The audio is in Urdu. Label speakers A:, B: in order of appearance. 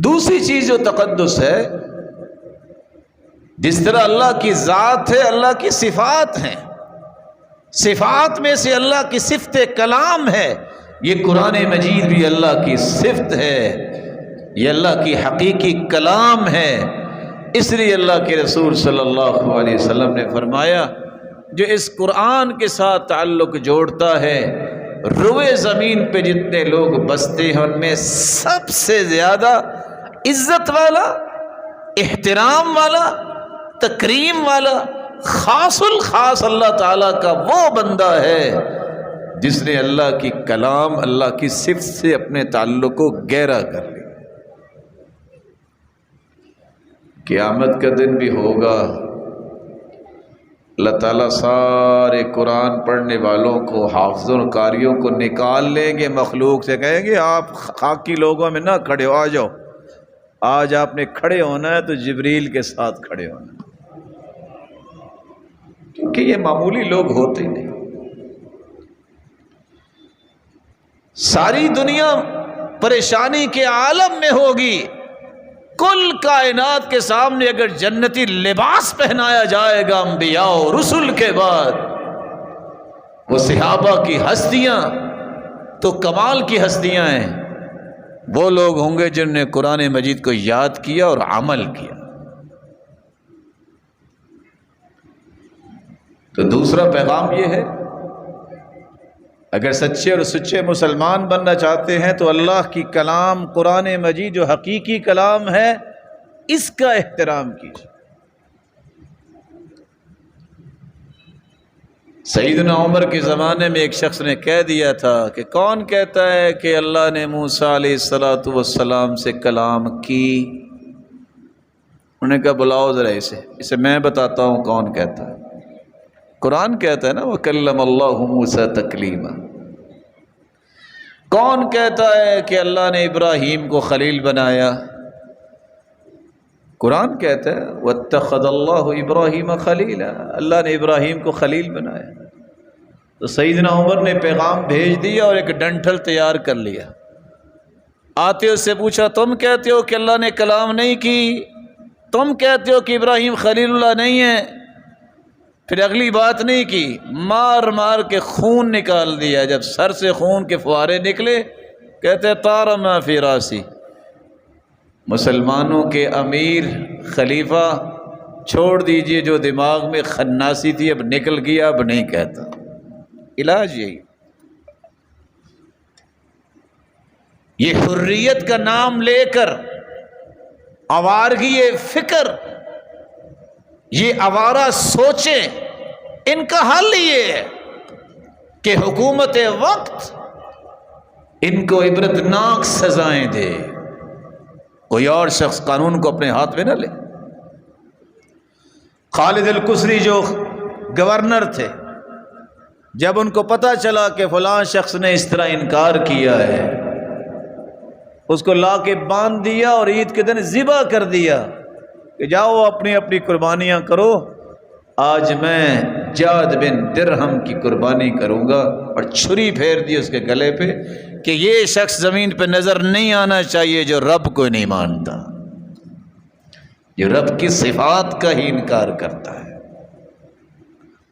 A: دوسری چیز جو تقدس ہے، جس طرح اللہ کی ذات ہے، اللہ کی صفات ہیں، صفات میں سے اللہ کی صفت کلام ہے، یہ قرآن مجید بھی اللہ کی صفت ہے، یہ اللہ کی حقیقی کلام ہے۔ اس لیے اللہ کے رسول صلی اللہ علیہ وسلم نے فرمایا جو اس قرآن کے ساتھ تعلق جوڑتا ہے، روئے زمین پہ جتنے لوگ بستے ہیں ان میں سب سے زیادہ عزت والا، احترام والا، تکریم والا، خاص الخاص اللہ تعالیٰ کا وہ بندہ ہے جس نے اللہ کی کلام، اللہ کی صفت سے اپنے تعلق کو گہرا کر لیا۔ قیامت کا دن بھی ہوگا، اللہ تعالیٰ سارے قرآن پڑھنے والوں کو، حافظوں اور قاریوں کو نکال لیں گے، مخلوق سے کہیں گے آپ خاکی لوگوں میں نہ کھڑے ہو، آ جاؤ، آج آپ نے کھڑے ہونا ہے تو جبریل کے ساتھ کھڑے ہونا ہے، کیونکہ یہ معمولی لوگ ہوتے نہیں۔ ساری دنیا پریشانی کے عالم میں ہوگی، کل کائنات کے سامنے اگر جنتی لباس پہنایا جائے گا انبیاء اور رسل کے بعد، وہ صحابہ کی ہستیاں تو کمال کی ہستیاں ہیں، وہ لوگ ہوں گے جنہوں نے قرآن مجید کو یاد کیا اور عمل کیا۔ تو دوسرا پیغام یہ ہے، اگر سچے اور سچے مسلمان بننا چاہتے ہیں تو اللہ کی کلام قرآن مجید جو حقیقی کلام ہے اس کا احترام کیجیے۔ سیدنا عمر کے زمانے میں ایک شخص نے کہہ دیا تھا کہ کون کہتا ہے کہ اللہ نے موسیٰ علیہ السلام سے کلام کی؟ انہوں نے کہا بلاؤ ذرا اسے میں بتاتا ہوں کون کہتا ہے۔ قرآن کہتا ہے نا وَكَلَّمَ اللَّهُ مُوسَىٰ تَكْلِيمًا۔ کون کہتا ہے کہ اللہ نے ابراہیم کو خلیل بنایا؟ قرآن کہتا ہے وَاتَّخَذَ اللَّهُ إِبْرَاهِيمَ خَلِيلًا، اللہ نے ابراہیم کو خلیل بنایا۔ تو سیدنا عمر نے پیغام بھیج دیا اور ایک ڈنٹل تیار کر لیا، آتے اس سے پوچھا تم کہتے ہو کہ اللہ نے کلام نہیں کی، تم کہتے ہو کہ ابراہیم خلیل اللہ نہیں ہے؟ پھر اگلی بات نہیں کی، مار مار کے خون نکال دیا۔ جب سر سے خون کے فوارے نکلے کہتے طار ما فی راسی، مسلمانوں کے امیر خلیفہ چھوڑ دیجئے، جو دماغ میں خناسی تھی اب نکل گیا، اب نہیں کہتا۔ علاج یہی، یہ حریت کا نام لے کر آوارگی فکر، یہ آوارہ سوچیں، ان کا حل یہ ہے کہ حکومت وقت ان کو عبرتناک سزائیں دے، کوئی اور شخص قانون کو اپنے ہاتھ میں نہ لے۔ خالد القسری جو گورنر تھے، جب ان کو پتہ چلا کہ فلاں شخص نے اس طرح انکار کیا ہے، اس کو لا کے باندھ دیا اور عید کے دن ذبح کر دیا کہ جاؤ اپنی اپنی قربانیاں کرو، آج میں جاد بن درہم کی قربانی کروں گا، اور چھری پھیر دی اس کے گلے پہ کہ یہ شخص زمین پہ نظر نہیں آنا چاہیے جو رب کو نہیں مانتا، جو رب کی صفات کا ہی انکار کرتا ہے۔